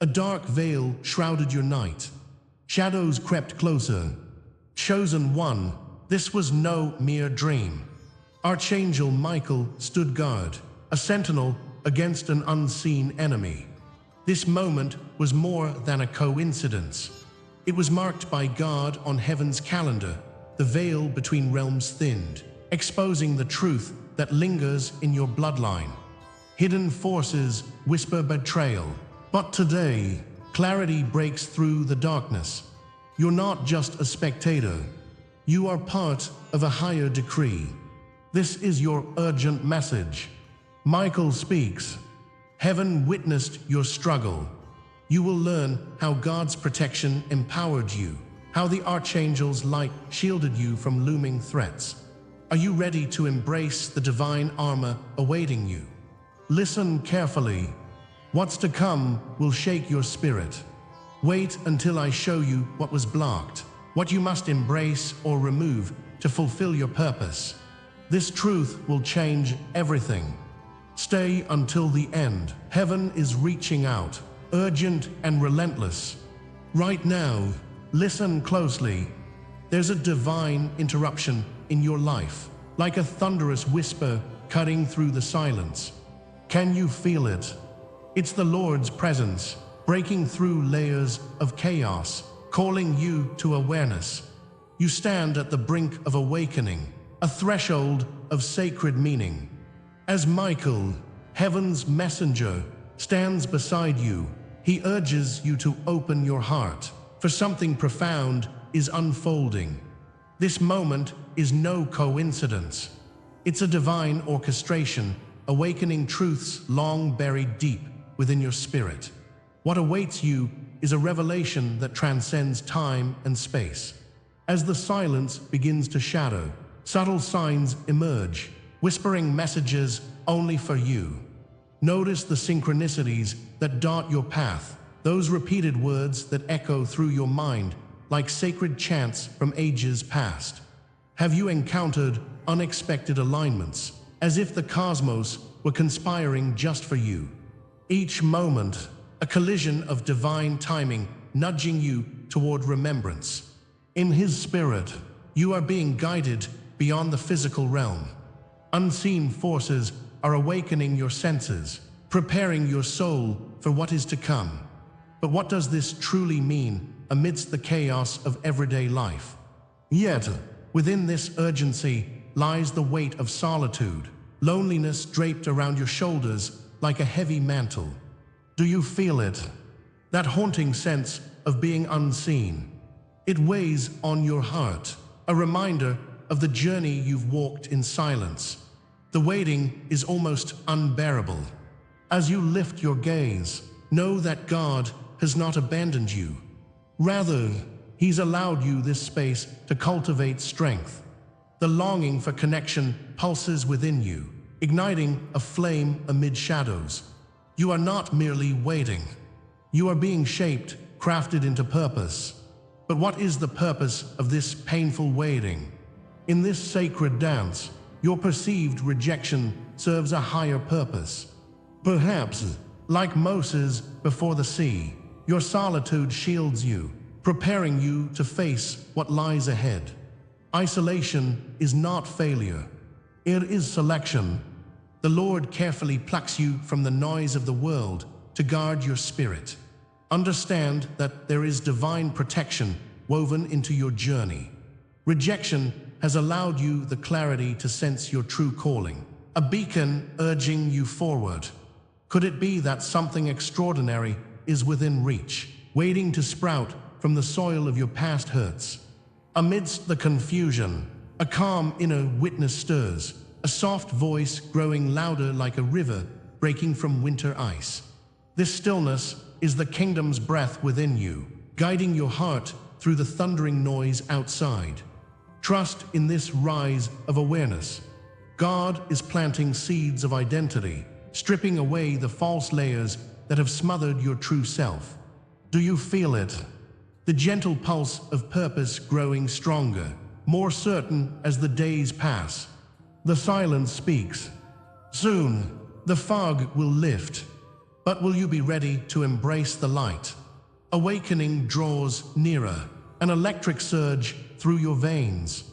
A dark veil shrouded your night. Shadows crept closer. Chosen one, this was no mere dream. Archangel Michael stood guard, a sentinel against an unseen enemy. This moment was more than a coincidence. It was marked by God on heaven's calendar. The veil between realms thinned, exposing the truth that lingers in your bloodline. Hidden forces whisper betrayal. But today, clarity breaks through the darkness. You're not just a spectator. You are part of a higher decree. This is your urgent message. Michael speaks. Heaven witnessed your struggle. You will learn how God's protection empowered you, how the Archangel's light shielded you from looming threats. Are you ready to embrace the divine armor awaiting you? Listen carefully. What's to come will shake your spirit. Wait until I show you what was blocked, what you must embrace or remove to fulfill your purpose. This truth will change everything. Stay until the end. Heaven is reaching out, urgent and relentless. Right now, listen closely. There's a divine interruption in your life, like a thunderous whisper cutting through the silence. Can you feel it? It's the Lord's presence, breaking through layers of chaos, calling you to awareness. You stand at the brink of awakening, a threshold of sacred meaning. As Michael, heaven's messenger, stands beside you, he urges you to open your heart, for something profound is unfolding. This moment is no coincidence. It's a divine orchestration, awakening truths long buried deep within your spirit. What awaits you is a revelation that transcends time and space. As the silence begins to shadow, subtle signs emerge, whispering messages only for you. Notice the synchronicities that dot your path, those repeated words that echo through your mind like sacred chants from ages past. Have you encountered unexpected alignments, as if the cosmos were conspiring just for you? Each moment, a collision of divine timing nudging you toward remembrance. In His Spirit, you are being guided beyond the physical realm. Unseen forces are awakening your senses, preparing your soul for what is to come. But what does this truly mean amidst the chaos of everyday life? Yet, within this urgency lies the weight of solitude, loneliness draped around your shoulders like a heavy mantle. Do you feel it? That haunting sense of being unseen. It weighs on your heart, a reminder of the journey you've walked in silence. The waiting is almost unbearable. As you lift your gaze, know that God has not abandoned you. Rather, He's allowed you this space to cultivate strength. The longing for connection pulses within you, igniting a flame amid shadows. You are not merely waiting. You are being shaped, crafted into purpose. But what is the purpose of this painful waiting? In this sacred dance, your perceived rejection serves a higher purpose. Perhaps, like Moses before the sea, your solitude shields you, preparing you to face what lies ahead. Isolation is not failure. It is selection. The Lord carefully plucks you from the noise of the world to guard your spirit. Understand that there is divine protection woven into your journey. Rejection has allowed you the clarity to sense your true calling, a beacon urging you forward. Could it be that something extraordinary is within reach, waiting to sprout from the soil of your past hurts? Amidst the confusion, a calm inner witness stirs, a soft voice growing louder like a river breaking from winter ice. This stillness is the kingdom's breath within you, guiding your heart through the thundering noise outside. Trust in this rise of awareness. God is planting seeds of identity, stripping away the false layers that have smothered your true self. Do you feel it? The gentle pulse of purpose growing stronger, more certain as the days pass. The silence speaks. Soon, the fog will lift. But will you be ready to embrace the light? Awakening draws nearer, an electric surge through your veins.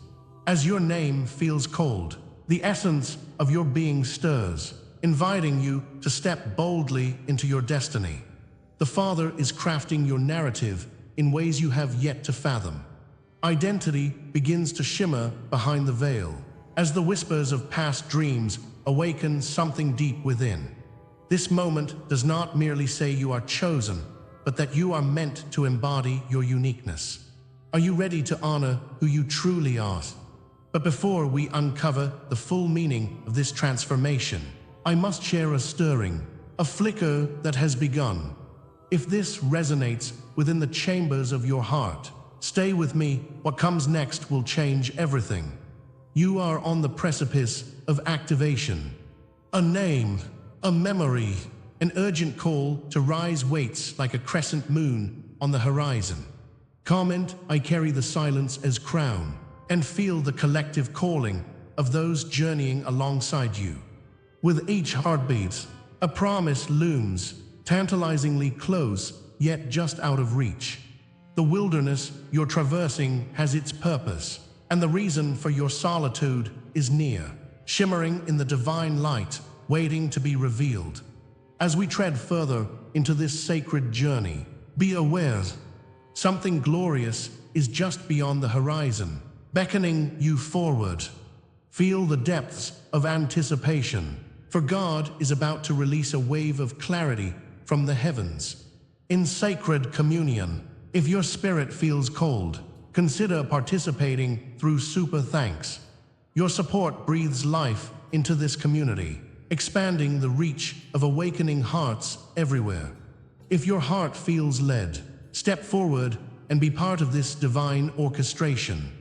As your name feels cold, the essence of your being stirs, inviting you to step boldly into your destiny. The Father is crafting your narrative in ways you have yet to fathom. Identity begins to shimmer behind the veil, as the whispers of past dreams awaken something deep within. This moment does not merely say you are chosen, but that you are meant to embody your uniqueness. Are you ready to honor who you truly are? But before we uncover the full meaning of this transformation, I must share a stirring, a flicker that has begun. If this resonates within the chambers of your heart, stay with me. What comes next will change everything. You are on the precipice of activation. A name, a memory, an urgent call to rise waits like a crescent moon on the horizon. Comment, I carry the silence as crown, and feel the collective calling of those journeying alongside you. With each heartbeat, a promise looms, tantalizingly close, yet just out of reach. The wilderness you're traversing has its purpose, and the reason for your solitude is near, shimmering in the divine light, waiting to be revealed. As we tread further into this sacred journey, be aware, something glorious is just beyond the horizon, beckoning you forward. Feel the depths of anticipation, for God is about to release a wave of clarity from the heavens. In sacred communion, if your spirit feels cold, consider participating through super thanks. Your support breathes life into this community, expanding the reach of awakening hearts everywhere. If your heart feels led, step forward and be part of this divine orchestration.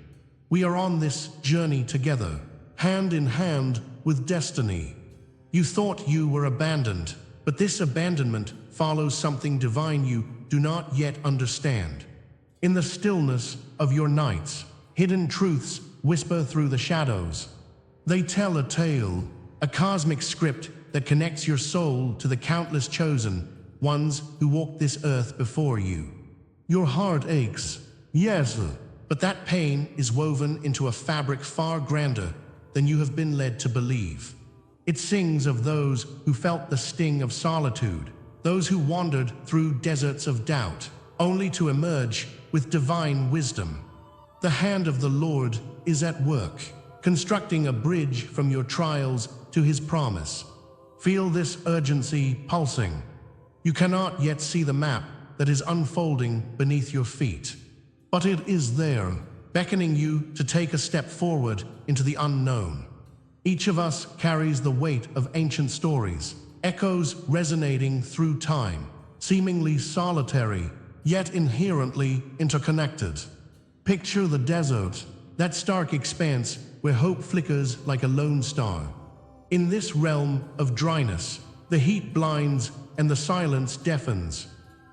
We are on this journey together, hand in hand with destiny. You thought you were abandoned, but this abandonment follows something divine you do not yet understand. In the stillness of your nights, hidden truths whisper through the shadows. They tell a tale, a cosmic script that connects your soul to the countless chosen ones who walked this earth before you. Your heart aches, yes, but that pain is woven into a fabric far grander than you have been led to believe. It sings of those who felt the sting of solitude, those who wandered through deserts of doubt, only to emerge with divine wisdom. The hand of the Lord is at work, constructing a bridge from your trials to His promise. Feel this urgency pulsing. You cannot yet see the map that is unfolding beneath your feet, but it is there, beckoning you to take a step forward into the unknown. Each of us carries the weight of ancient stories, echoes resonating through time, seemingly solitary, yet inherently interconnected. Picture the desert, that stark expanse where hope flickers like a lone star. In this realm of dryness, the heat blinds and the silence deafens.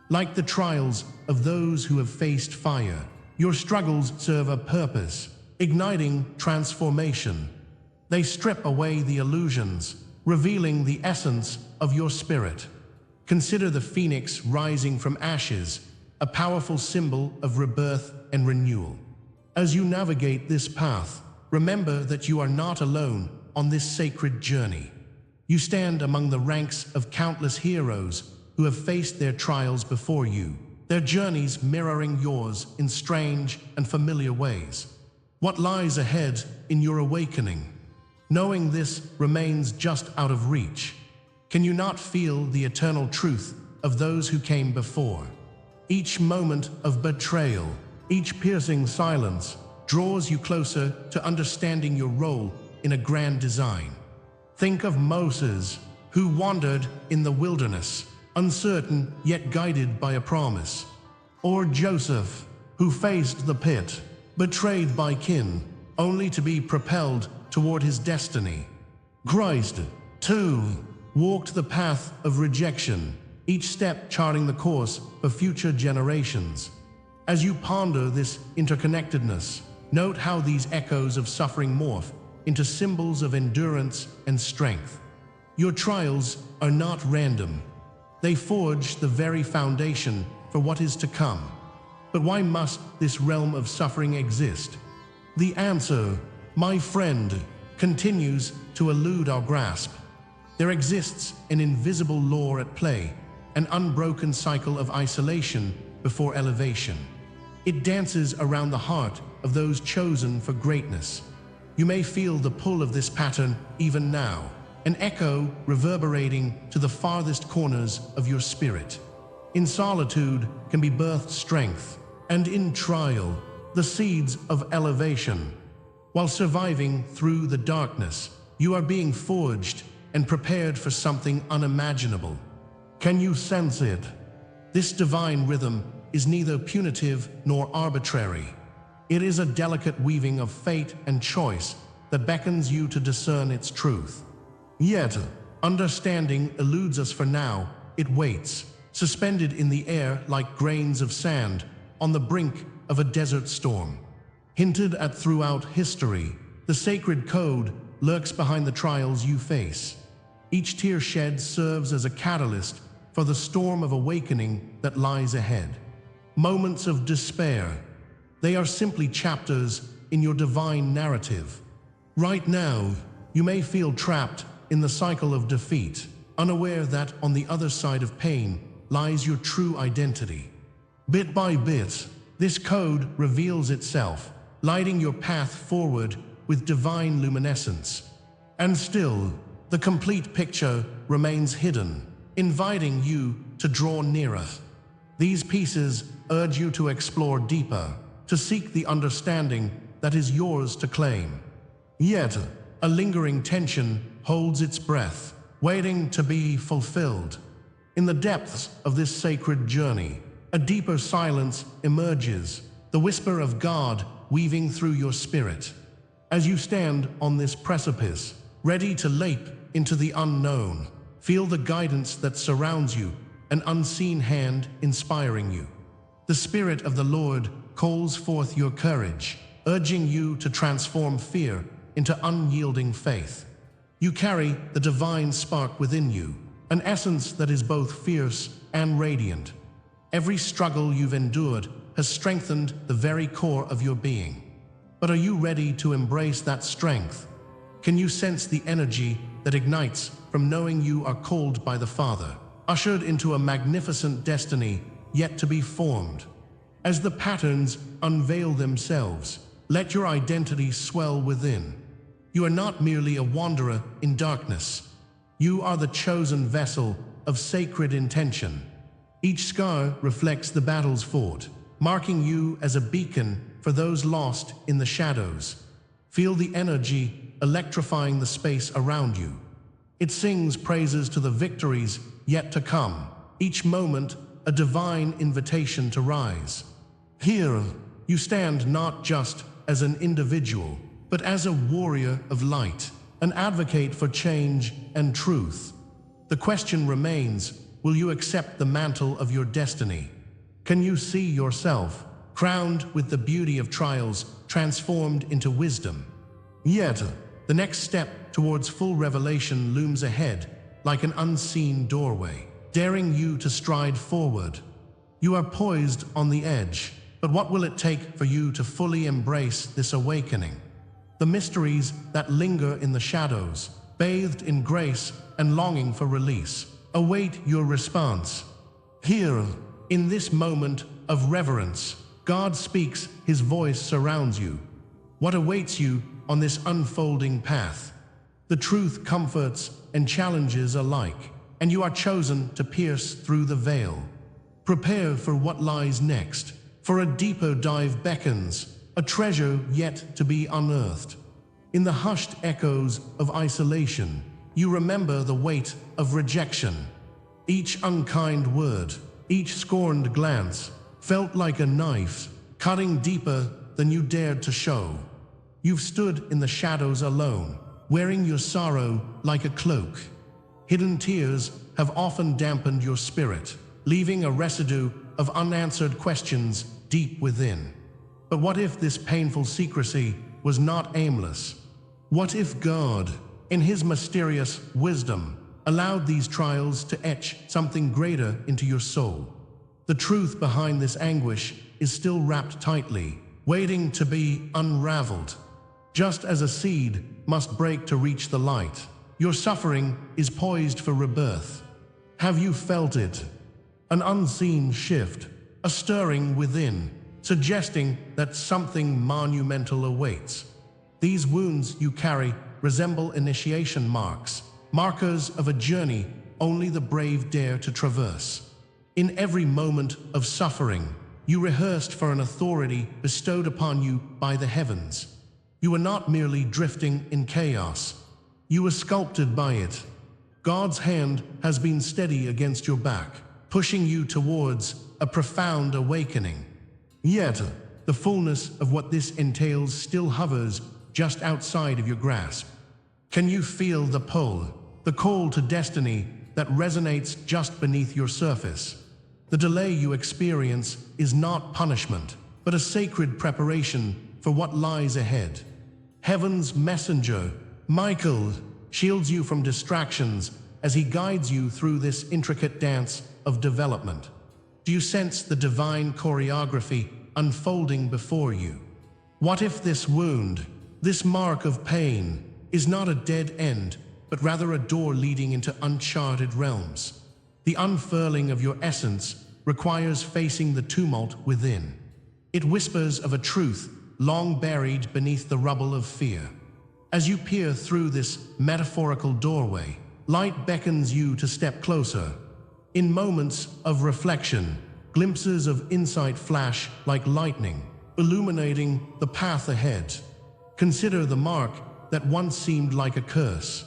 Like the trials of those who have faced fire, your struggles serve a purpose, igniting transformation. They strip away the illusions, revealing the essence of your spirit. Consider the phoenix rising from ashes, a powerful symbol of rebirth and renewal. As you navigate this path, remember that you are not alone on this sacred journey. You stand among the ranks of countless heroes who have faced their trials before you, their journeys mirroring yours in strange and familiar ways. What lies ahead in your awakening? Knowing this remains just out of reach, can you not feel the eternal truth of those who came before? Each moment of betrayal, each piercing silence, draws you closer to understanding your role in a grand design. Think of Moses, who wandered in the wilderness, uncertain yet guided by a promise. Or Joseph, who faced the pit, betrayed by kin, only to be propelled toward his destiny. Christ, too, walked the path of rejection, each step charting the course for future generations. As you ponder this interconnectedness, note how these echoes of suffering morph into symbols of endurance and strength. Your trials are not random. They forge the very foundation for what is to come. But why must this realm of suffering exist? The answer, my friend, continues to elude our grasp. There exists an invisible law at play, an unbroken cycle of isolation before elevation. It dances around the heart of those chosen for greatness. You may feel the pull of this pattern even now, an echo reverberating to the farthest corners of your spirit. In solitude can be birthed strength, and in trial, the seeds of elevation. While surviving through the darkness, you are being forged and prepared for something unimaginable. Can you sense it? This divine rhythm is neither punitive nor arbitrary. It is a delicate weaving of fate and choice that beckons you to discern its truth. Yet, understanding eludes us for now. It waits, suspended in the air like grains of sand on the brink of a desert storm. Hinted at throughout history, the sacred code lurks behind the trials you face. Each tear shed serves as a catalyst for the storm of awakening that lies ahead. Moments of despair, they are simply chapters in your divine narrative. Right now, you may feel trapped in the cycle of defeat, unaware that on the other side of pain lies your true identity. Bit by bit, this code reveals itself, lighting your path forward with divine luminescence. And still, the complete picture remains hidden, inviting you to draw nearer. These pieces urge you to explore deeper, to seek the understanding that is yours to claim. Yet, a lingering tension holds its breath, waiting to be fulfilled. In the depths of this sacred journey, a deeper silence emerges, the whisper of God weaving through your spirit. As you stand on this precipice, ready to leap into the unknown, feel the guidance that surrounds you, an unseen hand inspiring you. The Spirit of the Lord calls forth your courage, urging you to transform fear into unyielding faith. You carry the divine spark within you, an essence that is both fierce and radiant. Every struggle you've endured has strengthened the very core of your being. But are you ready to embrace that strength? Can you sense the energy that ignites from knowing you are called by the Father, ushered into a magnificent destiny yet to be formed? As the patterns unveil themselves, let your identity swell within. You are not merely a wanderer in darkness. You are the chosen vessel of sacred intention. Each scar reflects the battles fought, marking you as a beacon for those lost in the shadows. Feel the energy electrifying the space around you. It sings praises to the victories yet to come, each moment a divine invitation to rise. Here, you stand not just as an individual, but as a warrior of light, an advocate for change and truth. The question remains, will you accept the mantle of your destiny? Can you see yourself, crowned with the beauty of trials, transformed into wisdom? Yet, the next step towards full revelation looms ahead, like an unseen doorway, daring you to stride forward. You are poised on the edge, but what will it take for you to fully embrace this awakening? The mysteries that linger in the shadows, bathed in grace and longing for release, await your response. Here, in this moment of reverence, God speaks, His voice surrounds you. What awaits you on this unfolding path? The truth comforts and challenges alike, and you are chosen to pierce through the veil. Prepare for what lies next, for a deeper dive beckons, a treasure yet to be unearthed. In the hushed echoes of isolation, you remember the weight of rejection. Each unkind word, each scorned glance, felt like a knife, cutting deeper than you dared to show. You've stood in the shadows alone, wearing your sorrow like a cloak. Hidden tears have often dampened your spirit, leaving a residue of unanswered questions deep within. But what if this painful secrecy was not aimless? What if God, in His mysterious wisdom, allowed these trials to etch something greater into your soul. The truth behind this anguish is still wrapped tightly, waiting to be unraveled. Just as a seed must break to reach the light, your suffering is poised for rebirth. Have you felt it? An unseen shift, a stirring within, suggesting that something monumental awaits. These wounds you carry resemble initiation marks, markers of a journey only the brave dare to traverse. In every moment of suffering, you rehearsed for an authority bestowed upon you by the heavens. You were not merely drifting in chaos. You were sculpted by it. God's hand has been steady against your back, pushing you towards a profound awakening. Yet, the fullness of what this entails still hovers just outside of your grasp. Can you feel the pull, the call to destiny that resonates just beneath your surface? The delay you experience is not punishment, but a sacred preparation for what lies ahead. Heaven's messenger, Michael, shields you from distractions as he guides you through this intricate dance of development. Do you sense the divine choreography unfolding before you? What if this wound, this mark of pain, is not a dead end, but rather a door leading into uncharted realms? The unfurling of your essence requires facing the tumult within. It whispers of a truth long buried beneath the rubble of fear. As you peer through this metaphorical doorway, light beckons you to step closer. In moments of reflection, glimpses of insight flash like lightning, illuminating the path ahead. Consider the mark that once seemed like a curse.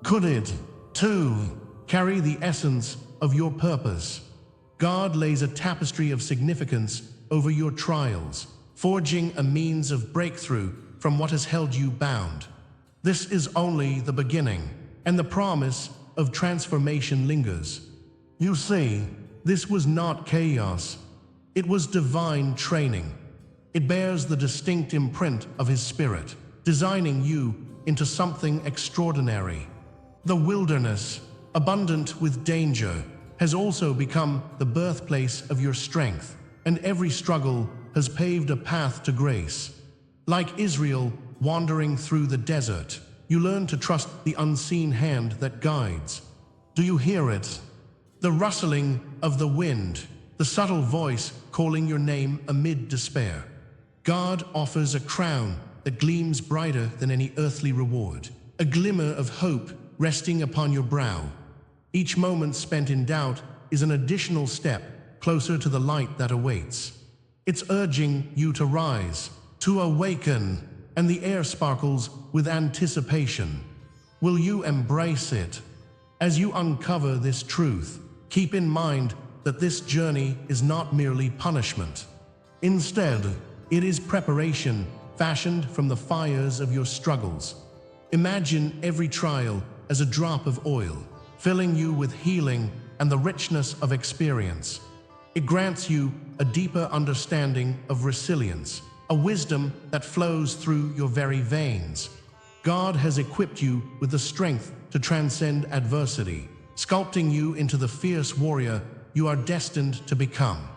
Could it, too, carry the essence of your purpose? God lays a tapestry of significance over your trials, forging a means of breakthrough from what has held you bound. This is only the beginning, and the promise of transformation lingers. You see, this was not chaos. It was divine training. It bears the distinct imprint of His Spirit, designing you into something extraordinary. The wilderness, abundant with danger, has also become the birthplace of your strength, and every struggle has paved a path to grace. Like Israel wandering through the desert, you learn to trust the unseen hand that guides. Do you hear it? The rustling of the wind, the subtle voice calling your name amid despair. God offers a crown that gleams brighter than any earthly reward, a glimmer of hope resting upon your brow. Each moment spent in doubt is an additional step closer to the light that awaits. It's urging you to rise, to awaken, and the air sparkles with anticipation. Will you embrace it? As you uncover this truth, keep in mind that this journey is not merely punishment. Instead, it is preparation fashioned from the fires of your struggles. Imagine every trial as a drop of oil, filling you with healing and the richness of experience. It grants you a deeper understanding of resilience, a wisdom that flows through your very veins. God has equipped you with the strength to transcend adversity, sculpting you into the fierce warrior you are destined to become.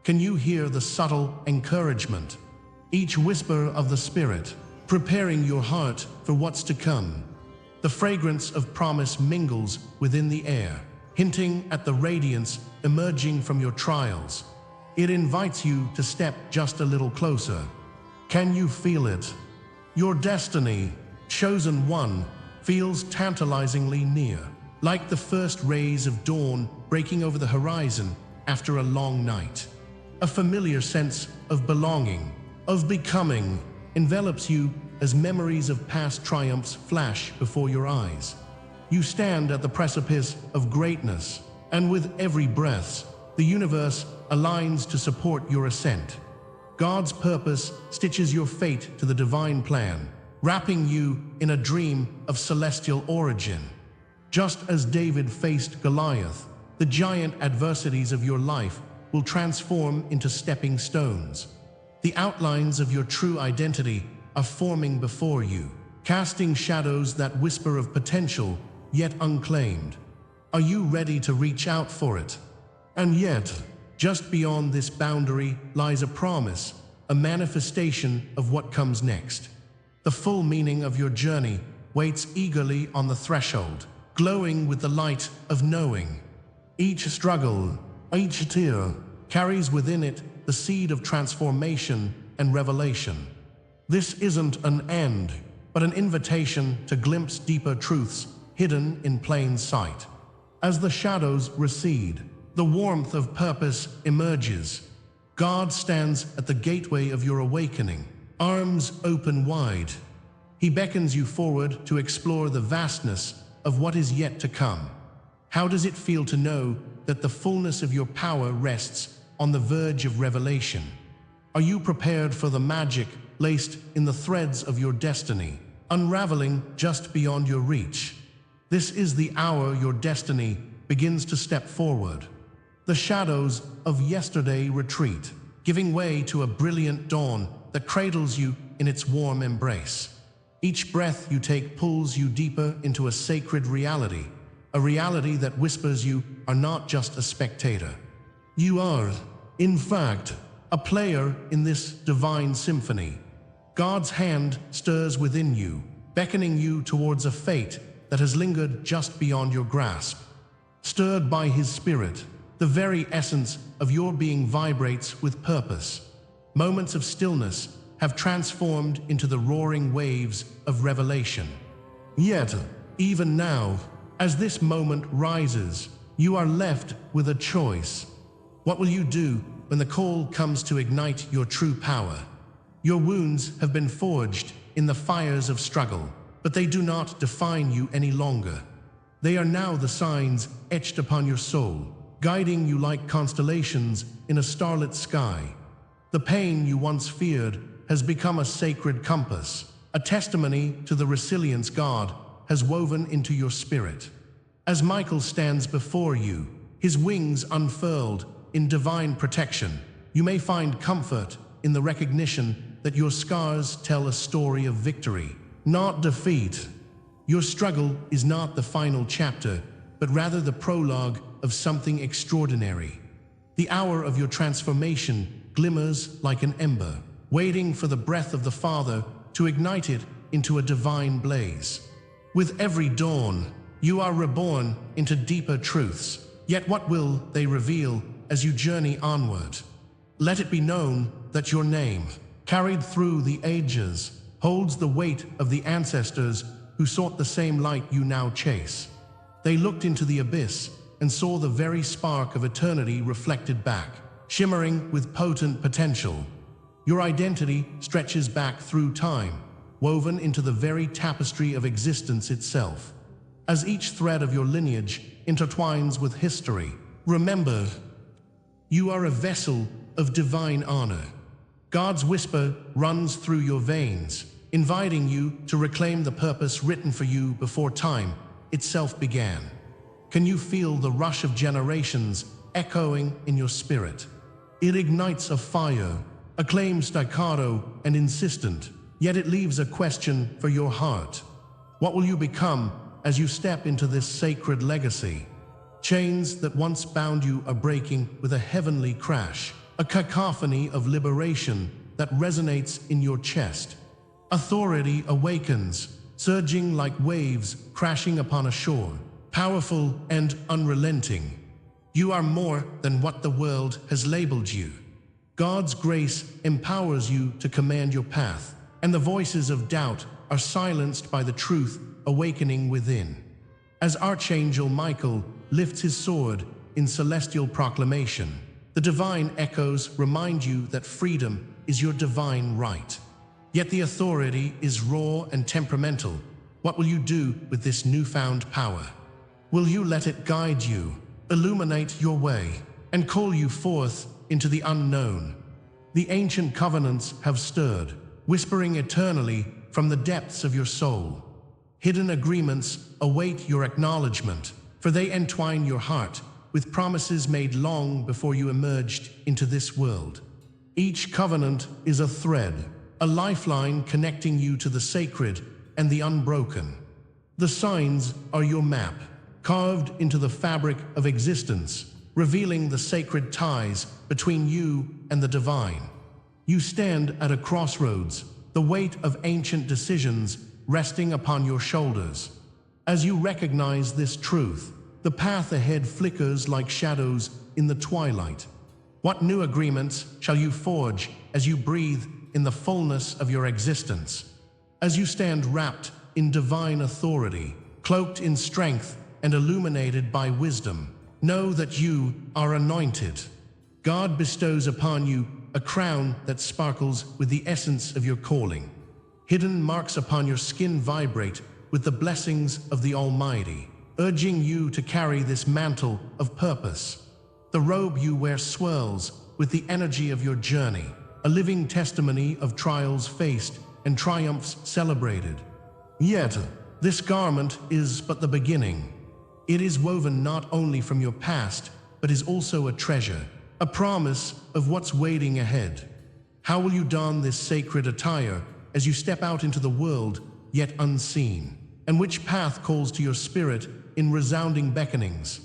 Can you hear the subtle encouragement? Each whisper of the Spirit, preparing your heart for what's to come. The fragrance of promise mingles within the air, hinting at the radiance emerging from your trials. It invites you to step just a little closer. Can you feel it? Your destiny, chosen one, feels tantalizingly near, like the first rays of dawn breaking over the horizon after a long night. A familiar sense of belonging, of becoming, envelops you as memories of past triumphs flash before your eyes. You stand at the precipice of greatness, and with every breath, the universe aligns to support your ascent. God's purpose stitches your fate to the divine plan, wrapping you in a dream of celestial origin. Just as David faced Goliath, the giant adversities of your life will transform into stepping stones. The outlines of your true identity are forming before you, casting shadows that whisper of potential, yet unclaimed. Are you ready to reach out for it? And yet, just beyond this boundary lies a promise, a manifestation of what comes next. The full meaning of your journey waits eagerly on the threshold, glowing with the light of knowing. Each struggle, each tear, carries within it the seed of transformation and revelation. This isn't an end, but an invitation to glimpse deeper truths hidden in plain sight. As the shadows recede, the warmth of purpose emerges. God stands at the gateway of your awakening, arms open wide. He beckons you forward to explore the vastness of what is yet to come. How does it feel to know that the fullness of your power rests on the verge of revelation? Are you prepared for the magic laced in the threads of your destiny, unraveling just beyond your reach? This is the hour your destiny begins to step forward. The shadows of yesterday retreat, giving way to a brilliant dawn that cradles you in its warm embrace. Each breath you take pulls you deeper into a sacred reality, a reality that whispers you are not just a spectator. You are, in fact, a player in this divine symphony. God's hand stirs within you, beckoning you towards a fate that has lingered just beyond your grasp. Stirred by His Spirit, the very essence of your being vibrates with purpose. Moments of stillness have transformed into the roaring waves of revelation. Yet, even now, as this moment rises, you are left with a choice. What will you do when the call comes to ignite your true power? Your wounds have been forged in the fires of struggle, but they do not define you any longer. They are now the signs etched upon your soul, guiding you like constellations in a starlit sky. The pain you once feared has become a sacred compass, a testimony to the resilience God has woven into your spirit. As Michael stands before you, his wings unfurled in divine protection, you may find comfort in the recognition that your scars tell a story of victory, not defeat. Your struggle is not the final chapter, but rather the prologue of something extraordinary. The hour of your transformation glimmers like an ember, waiting for the breath of the Father to ignite it into a divine blaze. With every dawn, you are reborn into deeper truths. Yet what will they reveal as you journey onward? Let it be known that your name, carried through the ages, holds the weight of the ancestors who sought the same light you now chase. They looked into the abyss and saw the very spark of eternity reflected back, shimmering with potent potential. Your identity stretches back through time, woven into the very tapestry of existence itself. As each thread of your lineage intertwines with history, remember, you are a vessel of divine honor. God's whisper runs through your veins, inviting you to reclaim the purpose written for you before time itself began. Can you feel the rush of generations echoing in your spirit? It ignites a fire, a claim staccato and insistent, yet it leaves a question for your heart. What will you become as you step into this sacred legacy? Chains that once bound you are breaking with a heavenly crash, a cacophony of liberation that resonates in your chest. Authority awakens, surging like waves crashing upon a shore, powerful and unrelenting. You are more than what the world has labeled you. God's grace empowers you to command your path, and the voices of doubt are silenced by the truth awakening within. As Archangel Michael lifts his sword in celestial proclamation, the divine echoes remind you that freedom is your divine right. Yet the authority is raw and temperamental. What will you do with this newfound power? Will you let it guide you, illuminate your way, and call you forth into the unknown? The ancient covenants have stirred, whispering eternally from the depths of your soul. Hidden agreements await your acknowledgement, for they entwine your heart with promises made long before you emerged into this world. Each covenant is a thread, a lifeline connecting you to the sacred and the unbroken. The signs are your map, carved into the fabric of existence, revealing the sacred ties between you and the divine. You stand at a crossroads, the weight of ancient decisions resting upon your shoulders. As you recognize this truth, the path ahead flickers like shadows in the twilight. What new agreements shall you forge as you breathe in the fullness of your existence? As you stand wrapped in divine authority, cloaked in strength and illuminated by wisdom, know that you are anointed. God bestows upon you a crown that sparkles with the essence of your calling. Hidden marks upon your skin vibrate with the blessings of the Almighty, urging you to carry this mantle of purpose. The robe you wear swirls with the energy of your journey, a living testimony of trials faced and triumphs celebrated. Yet, this garment is but the beginning. It is woven not only from your past, but is also a treasure, a promise of what's waiting ahead. How will you don this sacred attire as you step out into the world, yet unseen? And which path calls to your spirit in resounding beckonings?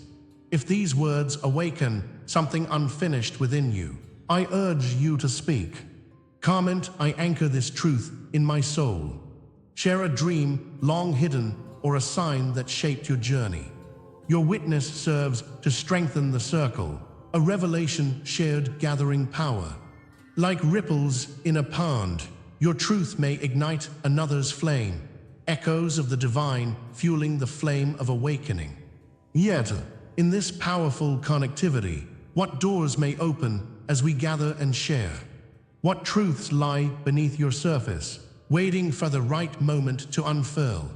If these words awaken something unfinished within you, I urge you to speak. Comment, I anchor this truth in my soul. Share a dream long hidden or a sign that shaped your journey. Your witness serves to strengthen the circle, a revelation shared gathering power. Like ripples in a pond, your truth may ignite another's flame, echoes of the divine fueling the flame of awakening. Yet, in this powerful connectivity, what doors may open as we gather and share? What truths lie beneath your surface, waiting for the right moment to unfurl?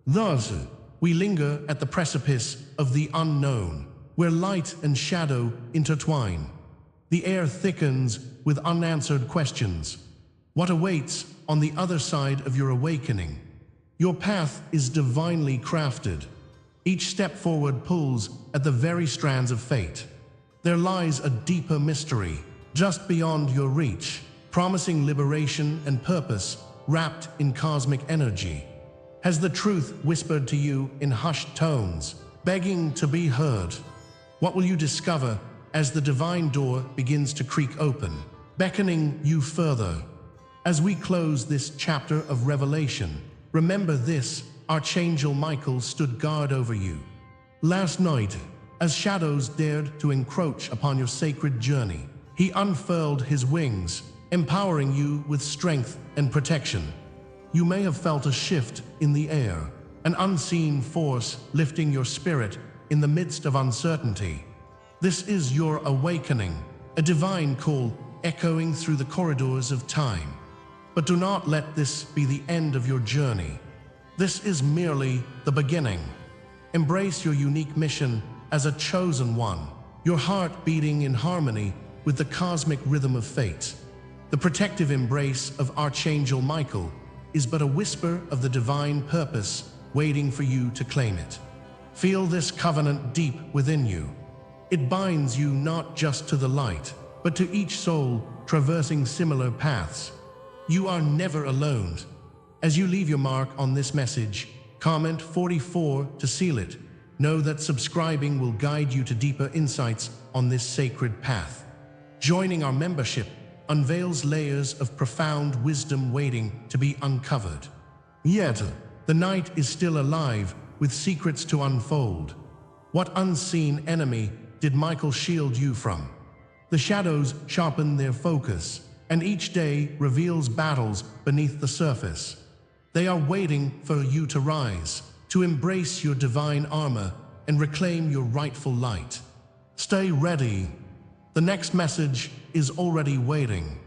Thus, we linger at the precipice of the unknown, where light and shadow intertwine. The air thickens with unanswered questions. What awaits on the other side of your awakening? Your path is divinely crafted. Each step forward pulls at the very strands of fate. There lies a deeper mystery, just beyond your reach, promising liberation and purpose wrapped in cosmic energy. Has the truth whispered to you in hushed tones, begging to be heard? What will you discover as the divine door begins to creak open, beckoning you further? As we close this chapter of revelation, remember this: Archangel Michael stood guard over you. Last night, as shadows dared to encroach upon your sacred journey, he unfurled his wings, empowering you with strength and protection. You may have felt a shift in the air, an unseen force lifting your spirit in the midst of uncertainty. This is your awakening, a divine call echoing through the corridors of time. But do not let this be the end of your journey. This is merely the beginning. Embrace your unique mission as a chosen one, your heart beating in harmony with the cosmic rhythm of fate. The protective embrace of Archangel Michael is but a whisper of the divine purpose waiting for you to claim it. Feel this covenant deep within you. It binds you not just to the light, but to each soul traversing similar paths. You are never alone. As you leave your mark on this message, comment 44 to seal it. Know that subscribing will guide you to deeper insights on this sacred path. Joining our membership unveils layers of profound wisdom waiting to be uncovered. Yet, the night is still alive with secrets to unfold. What unseen enemy did Michael shield you from? The shadows sharpen their focus, and each day reveals battles beneath the surface. They are waiting for you to rise, to embrace your divine armor and reclaim your rightful light. Stay ready. The next message is already waiting.